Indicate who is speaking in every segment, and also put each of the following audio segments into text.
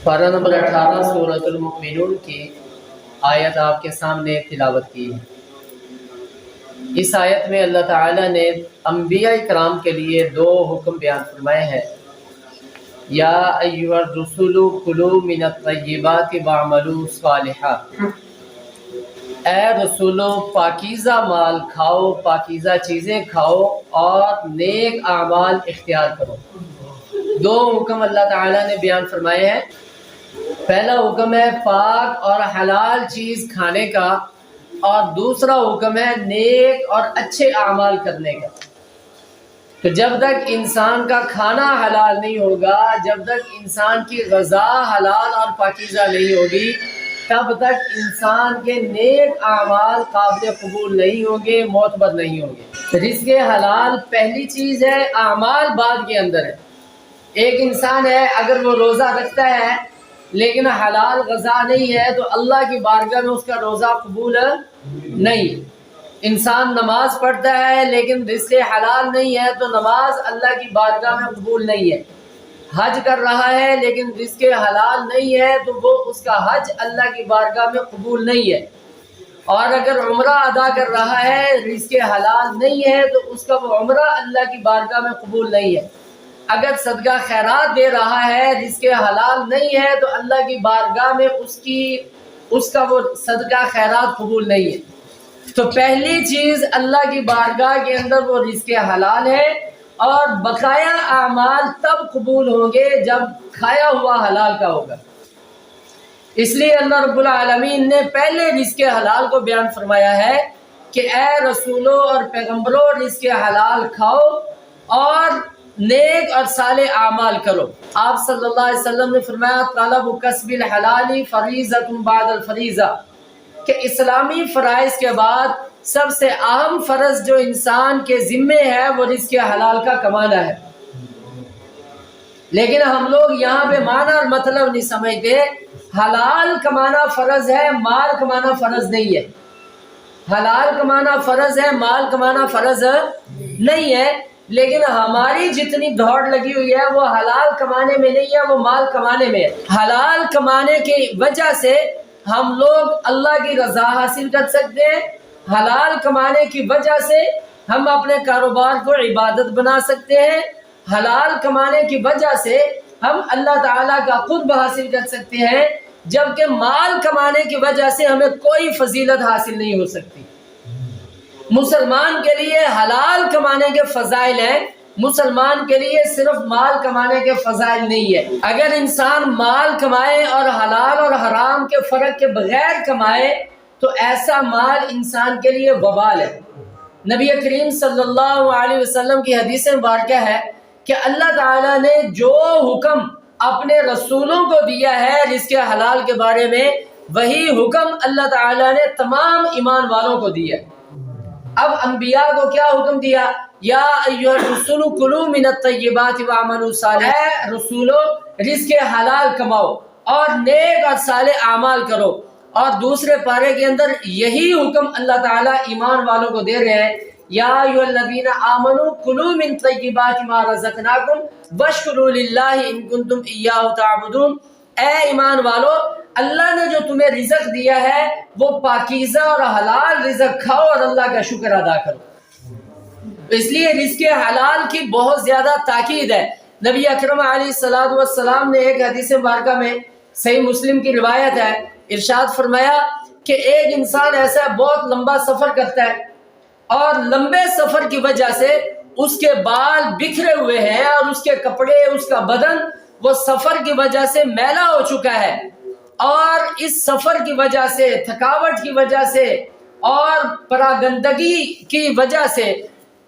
Speaker 1: پارہ نمبر 18 سورۃ المؤمنون کی آیت آپ کے سامنے تلاوت کی ہے۔ اس آیت میں اللہ تعالیٰ نے انبیاء کرام کے لیے دو حکم بیان فرمائے ہیں۔ یا ایھا الرسول کلوا من الطیبات واعملوا صالحا، اے رسولو پاکیزہ مال کھاؤ، پاکیزہ چیزیں کھاؤ اور نیک اعمال اختیار کرو۔ دو حکم اللہ تعالیٰ نے بیان فرمائے ہیں۔ پہلا حکم ہے پاک اور حلال چیز کھانے کا، اور دوسرا حکم ہے نیک اور اچھے اعمال کرنے کا۔ تو جب تک انسان کا کھانا حلال نہیں ہوگا، جب تک انسان کی غذا حلال اور پاکیزہ نہیں ہوگی، تب تک انسان کے نیک اعمال قابل قبول نہیں ہوں گے، معتبر نہیں ہوں گے۔ رزق حلال پہلی چیز ہے، اعمال بعد کے اندر ہے۔ ایک انسان ہے اگر وہ روزہ رکھتا ہے لیکن حلال غذا نہیں ہے تو اللہ کی بارگاہ میں اس کا روزہ قبول نہیں۔ انسان نماز پڑھتا ہے لیکن رزق حلال نہیں ہے تو نماز اللہ کی بارگاہ میں قبول نہیں ہے۔ حج کر رہا ہے لیکن رزق حلال نہیں ہے تو وہ اس کا حج اللہ کی بارگاہ میں قبول نہیں ہے۔ اور اگر عمرہ ادا کر رہا ہے، رزق حلال نہیں ہے تو اس کا وہ عمرہ اللہ کی بارگاہ میں قبول نہیں ہے۔ اگر صدقہ خیرات دے رہا ہے، رزق حلال نہیں ہے تو اللہ کی بارگاہ میں اس کا وہ صدقہ خیرات قبول نہیں ہے۔ تو پہلی چیز اللہ کی بارگاہ کے اندر وہ رزق حلال ہے، اور بقایا اعمال تب قبول ہوں گے جب کھایا ہوا حلال کا ہوگا۔ اس لیے اللہ رب العالمین نے پہلے رزق حلال کو بیان فرمایا ہے کہ اے رسولوں اور پیغمبروں رزق حلال کھاؤ اور نیک اور صالح اعمال کرو۔ آپ صلی اللہ علیہ وسلم نے فرمایا طلب کسب الحلال فریضۃ بعد الفریضہ، کہ اسلامی فرائض کے بعد سب سے اہم فرض جو انسان کے ذمے ہے وہ رزق حلال کا کمانا ہے۔ لیکن ہم لوگ یہاں پہ معنی اور مطلب نہیں سمجھتے۔ حلال کمانا فرض ہے، مال کمانا فرض نہیں ہے۔ حلال کمانا فرض ہے، مال کمانا فرض نہیں ہے، لیکن ہماری جتنی دوڑ لگی ہوئی ہے وہ حلال کمانے میں نہیں ہے، وہ مال کمانے میں ہے۔ حلال کمانے کی وجہ سے ہم لوگ اللہ کی رضا حاصل کر سکتے ہیں۔ حلال کمانے کی وجہ سے ہم اپنے کاروبار کو عبادت بنا سکتے ہیں۔ حلال کمانے کی وجہ سے ہم اللہ تعالیٰ کا قرب حاصل کر سکتے ہیں، جبکہ مال کمانے کی وجہ سے ہمیں کوئی فضیلت حاصل نہیں ہو سکتی۔ مسلمان کے لیے حلال کمانے کے فضائل ہیں، مسلمان کے لیے صرف مال کمانے کے فضائل نہیں ہے۔ اگر انسان مال کمائے اور حلال اور حرام کے فرق کے بغیر کمائے تو ایسا مال انسان کے لیے وبال ہے۔ نبی کریم صلی اللہ علیہ وسلم کی حدیث مبارکہ ہے کہ اللہ تعالیٰ نے جو حکم اپنے رسولوں کو دیا ہے رزق حلال کے بارے میں، وہی حکم اللہ تعالیٰ نے تمام ایمان والوں کو دیا۔ اب انبیاء کو کیا حکم دیا؟ یا ایھا الرسول کلوا من الطیبات واعملوا صالحا، اے رسولو رزق حلال کماؤ اور نیک اور صالح اعمال کرو۔ اور دوسرے پارے کے اندر یہی حکم اللہ تعالیٰ ایمان والوں کو دے رہے ہیں۔ یا ایھا الذین آمنوا کلوا من طیبات ما رزقناکم واشکروا للہ ان کنتم ایاہ تعبدون، اے ایمان والو اللہ نے جو تمہیں رزق دیا ہے وہ پاکیزہ اور حلال رزق کھاؤ اور اللہ کا شکر ادا کرو۔ اس لیے رزق حلال کی بہت زیادہ تاکید ہے۔ نبی اکرم علیہ الصلوۃ والسلام نے ایک حدیث مبارکہ میں، صحیح مسلم کی روایت ہے، ارشاد فرمایا کہ ایک انسان ایسا بہت لمبا سفر کرتا ہے اور لمبے سفر کی وجہ سے اس کے بال بکھرے ہوئے ہیں اور اس کے کپڑے، اس کا بدن وہ سفر کی وجہ سے میلا ہو چکا ہے، اور اس سفر کی وجہ سے، تھکاوٹ کی وجہ سے اور پراگندگی کی وجہ سے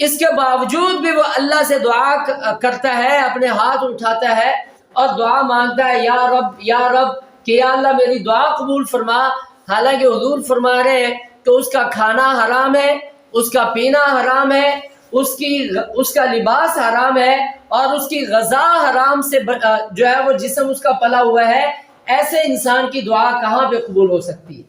Speaker 1: اس کے باوجود بھی وہ اللہ سے دعا کرتا ہے، اپنے ہاتھ اٹھاتا ہے اور دعا مانگتا ہے، یا رب یا رب، کہ یا اللہ میری دعا قبول فرما۔ حالانکہ حضور فرما رہے ہیں کہ اس کا کھانا حرام ہے، اس کا پینا حرام ہے، اس کا لباس حرام ہے، اور اس کی غذا حرام سے جو ہے وہ جسم اس کا پلا ہوا ہے۔ ایسے انسان کی دعا کہاں پہ قبول ہو سکتی ہے؟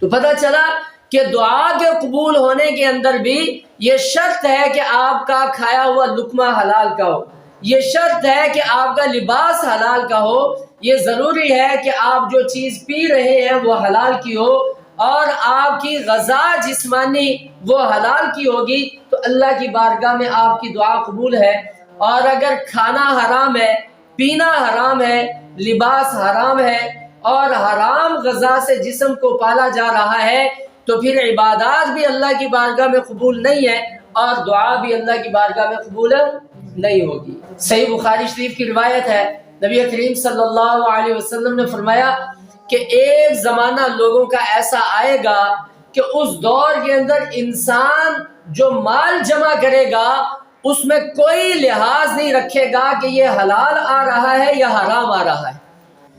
Speaker 1: تو پتہ چلا کہ دعا کے قبول ہونے کے اندر بھی یہ شرط ہے کہ آپ کا کھایا ہوا لقمہ حلال کا ہو۔ یہ شرط ہے کہ آپ کا لباس حلال کا ہو، یہ ضروری ہے کہ آپ جو چیز پی رہے ہیں وہ حلال کی ہو، اور آپ کی غذا جسمانی وہ حلال کی ہوگی تو اللہ کی بارگاہ میں آپ کی دعا قبول ہے۔ اور اگر کھانا حرام ہے، پینا حرام ہے، لباس حرام ہے اور حرام غذا سے جسم کو پالا جا رہا ہے تو پھر عبادات بھی اللہ کی بارگاہ میں قبول نہیں ہے اور دعا بھی اللہ کی بارگاہ میں قبول نہیں ہوگی۔ صحیح بخاری شریف کی روایت ہے، نبی کریم صلی اللہ علیہ وسلم نے فرمایا کہ ایک زمانہ لوگوں کا ایسا آئے گا کہ اس دور کے اندر انسان جو مال جمع کرے گا اس میں کوئی لحاظ نہیں رکھے گا کہ یہ حلال آ رہا ہے یا حرام آ رہا ہے،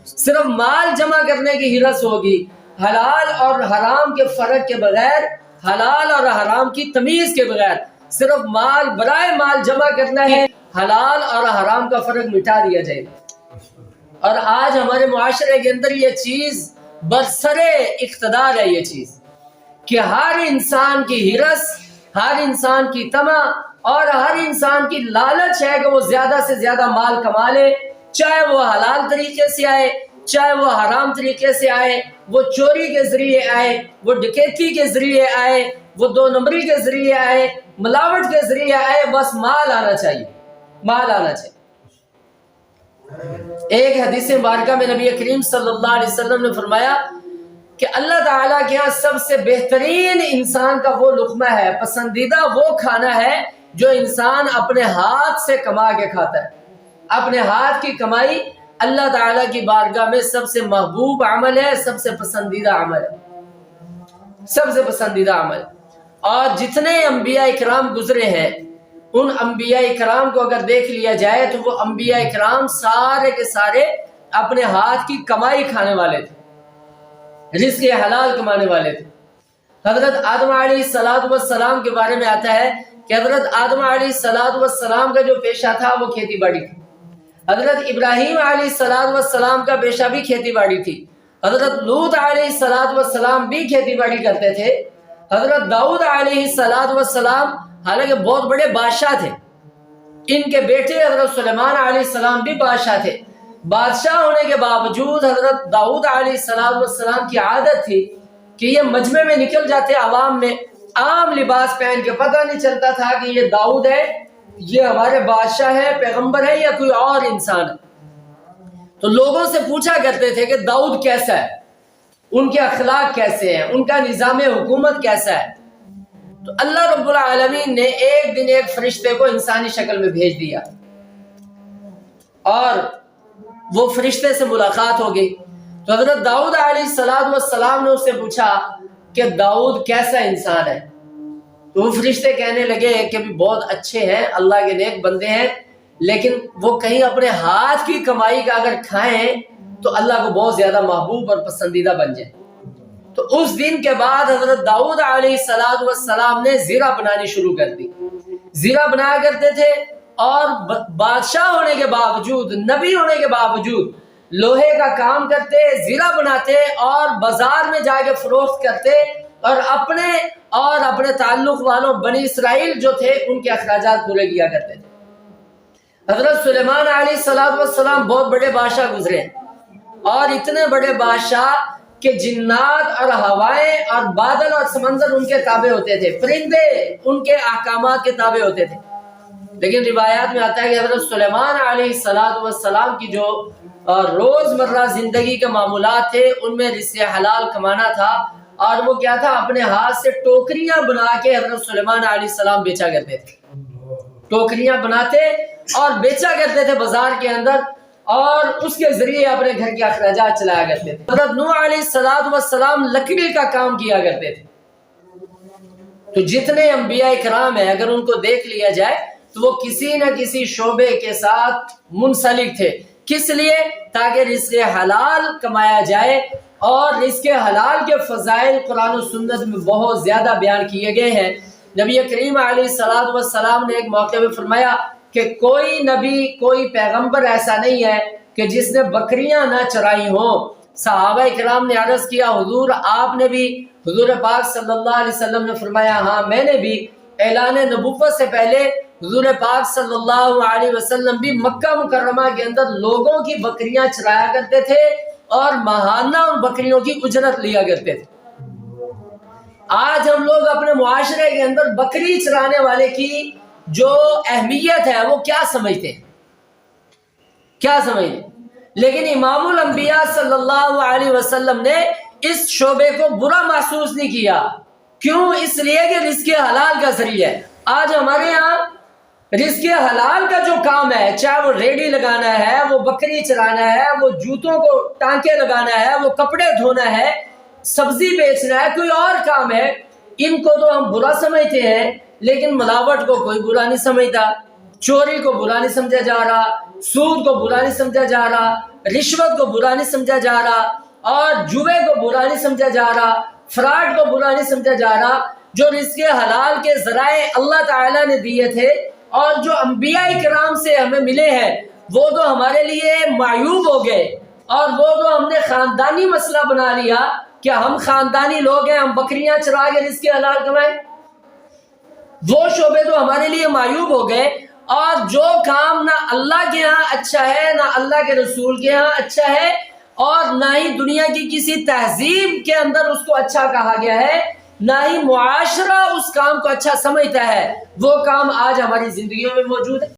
Speaker 1: صرف مال جمع کرنے کی ہرس ہوگی، حلال اور حرام کے فرق کے بغیر، حلال اور حرام کی تمیز کے بغیر، صرف مال برائے مال جمع کرنا ہے، حلال اور حرام کا فرق مٹا دیا جائے گا۔ اور آج ہمارے معاشرے کے اندر یہ چیز برسرے اقتدار ہے، یہ چیز کہ ہر انسان کی ہرس، ہر انسان کی طمع اور ہر انسان کی لالچ ہے کہ وہ زیادہ سے زیادہ مال کما لے، چاہے وہ حلال طریقے سے آئے چاہے وہ حرام طریقے سے آئے، وہ چوری کے ذریعے آئے، وہ ڈکیتی کے ذریعے آئے، وہ دو نمبری کے ذریعے آئے، ملاوٹ کے ذریعے آئے، بس مال آنا چاہیے، مال آنا چاہیے۔ ایک حدیث مبارکہ میں نبی کریم صلی اللہ علیہ وسلم نے فرمایا کہ اللہ تعالیٰ کے یہاں سب سے بہترین انسان کا وہ لقمہ ہے، پسندیدہ وہ کھانا ہے جو انسان اپنے ہاتھ سے کما کے کھاتا ہے۔ اپنے ہاتھ کی کمائی اللہ تعالیٰ کی بارگاہ میں سب سے محبوب عمل ہے، سب سے پسندیدہ عمل ہے، سب سے پسندیدہ عمل۔ اور جتنے انبیاء اکرام گزرے ہیں ان انبیاء اکرام کو اگر دیکھ لیا جائے تو وہ انبیاء اکرام سارے کے سارے اپنے ہاتھ کی کمائی کھانے والے تھے، رزق حلال کمانے والے تھے۔ حضرت آدم علیہ السلام کے بارے میں آتا ہے کہ حضرت آدم علیہ السلام کا جو پیشہ تھا وہ کھیتی باڑی تھی۔ حضرت ابراہیم علیہ السلام کا پیشہ بھی کھیتی باڑی تھی۔ حضرت لوط علیہ السلام بھی کھیتی باڑی کرتے تھے۔ حضرت داؤد علیہ السلام حالانکہ بہت بڑے بادشاہ تھے، ان کے بیٹے حضرت سلیمان علیہ السلام بھی بادشاہ تھے۔ بادشاہ ہونے کے باوجود حضرت داؤد علیہ السلام کی عادت تھی کہ یہ مجمع میں نکل جاتے عوام میں، عام لباس پہن کے، پتہ نہیں چلتا تھا کہ یہ داؤد ہے، یہ ہمارے بادشاہ ہے، پیغمبر ہے یا کوئی اور انسان ہے۔ تو لوگوں سے پوچھا کرتے تھے کہ داؤد کیسا ہے، ان کے اخلاق کیسے ہیں، ان کا نظام حکومت کیسا ہے۔ تو اللہ رب العالمین نے ایک دن ایک فرشتے کو انسانی شکل میں بھیج دیا اور وہ فرشتے سے ملاقات ہو گئی۔ تو حضرت داؤد علیہ السلام نے اس سے پوچھا کہ داؤد کیسا انسان ہے؟ تو وہ فرشتے کہنے لگے کہ بھی بہت اچھے ہیں، اللہ کے نیک بندے ہیں، لیکن وہ کہیں اپنے ہاتھ کی کمائی کا اگر کھائیں تو اللہ کو بہت زیادہ محبوب اور پسندیدہ بن جائے۔ تو اس دن کے بعد حضرت داؤد علیہ السلام نے زیرہ بنانی شروع کر دی، زیرہ بنایا کرتے تھے اور بادشاہ ہونے کے باوجود، نبی ہونے کے باوجود لوہے کا کام کرتے، زیرہ بناتے اور بازار میں جا کے فروخت کرتے اور اپنے تعلق والوں بنی اسرائیل جو تھے ان کے اخراجات پورے کیا کرتے تھے۔ حضرت سلیمان علیہ السلام بہت بڑے بادشاہ گزرے اور اتنے بڑے بادشاہ کہ جنات اور ہوائیں اور بادل اور سمندر ان کے تابع ہوتے تھے، پرندے ان کے احکامات کے تابع ہوتے تھے۔ لیکن روایات میں آتا ہے کہ حضرت سلیمان علیہ السلام کی جو روزمرہ زندگی کے معمولات تھے ان میں رزق حلال کمانا تھا، اور وہ کیا تھا، اپنے ہاتھ سے ٹوکریاں بنا کے حضرت سلیمان علیہ السلام بیچا کرتے تھے، ٹوکریاں بناتے اور بیچا کرتے تھے بازار کے اندر، اور اس کے ذریعے اپنے گھر کے اخراجات چلایا کرتے تھے۔ حضرت نوح علیہ السلام لکڑی کا کام کیا کرتے تھے۔ تو جتنے انبیاء کرام ہیں اگر ان کو دیکھ لیا جائے تو وہ کسی نہ کسی شعبے کے ساتھ منسلک تھے، کس لیے؟ تاکہ رزق حلال کمایا جائے، اور رزق حلال کے فضائل قرآن و سنت میں بہت زیادہ بیان کیے گئے ہیں۔ نبی کریم علیہ السلام نے ایک موقع میں فرمایا کہ کوئی نبی، کوئی پیغمبر ایسا نہیں ہے کہ جس نے بکریاں نہ چرائی ہوں۔ صحابہ کرام نے عرض کیا حضور آپ نے بھی؟ حضور پاک صلی اللہ علیہ وسلم نے فرمایا ہاں میں نے بھی۔ اعلان نبوت سے پہلے حضور پاک صلی اللہ علیہ وسلم بھی مکہ مکرمہ کے اندر لوگوں کی بکریاں چرایا کرتے تھے اور ماہانہ ان بکریوں کی اجرت لیا کرتے تھے۔ آج ہم لوگ اپنے معاشرے کے اندر بکری چرانے والے کی جو اہمیت ہے وہ کیا سمجھتے ہیں، کیا سمجھتے ہیں؟ لیکن امام الانبیاء صلی اللہ علیہ وسلم نے اس شعبے کو برا محسوس نہیں کیا۔ کیوں؟ اس لیے کہ رزق حلال کا ذریعہ ہے۔ آج ہمارے یہاں رزق حلال کا جو کام ہے، چاہے وہ ریڑھی لگانا ہے، وہ بکری چرانا ہے، وہ جوتوں کو ٹانکے لگانا ہے، وہ کپڑے دھونا ہے، سبزی بیچنا ہے، کوئی اور کام ہے، ان کو تو ہم برا سمجھتے ہیں، لیکن ملاوٹ کو کوئی برا نہیں سمجھتا، چوری کو برا نہیں سمجھا جا رہا، سود کو برا نہیں سمجھا جا رہا، رشوت کو برا نہیں سمجھا جا رہا، اور جوے کو برا نہیں سمجھا جا رہا، فراڈ کو برا نہیں سمجھا جا رہا۔ جو رزق حلال کے ذرائع اللہ تعالیٰ نے دیے تھے اور جو انبیاء کرام سے ہمیں ملے ہیں، وہ تو ہمارے لیے معیوب ہو گئے، اور وہ تو ہم نے خاندانی مسئلہ بنا لیا کہ ہم خاندانی لوگ ہیں، ہم بکریاں چرا کے رزق حلال کمائیں۔ وہ شعبے تو ہمارے لیے معیوب ہو گئے، اور جو کام نہ اللہ کے ہاں اچھا ہے، نہ اللہ کے رسول کے ہاں اچھا ہے، اور نہ ہی دنیا کی کسی تہذیب کے اندر اس کو اچھا کہا گیا ہے، نہ ہی معاشرہ اس کام کو اچھا سمجھتا ہے، وہ کام آج ہماری زندگیوں میں موجود ہے۔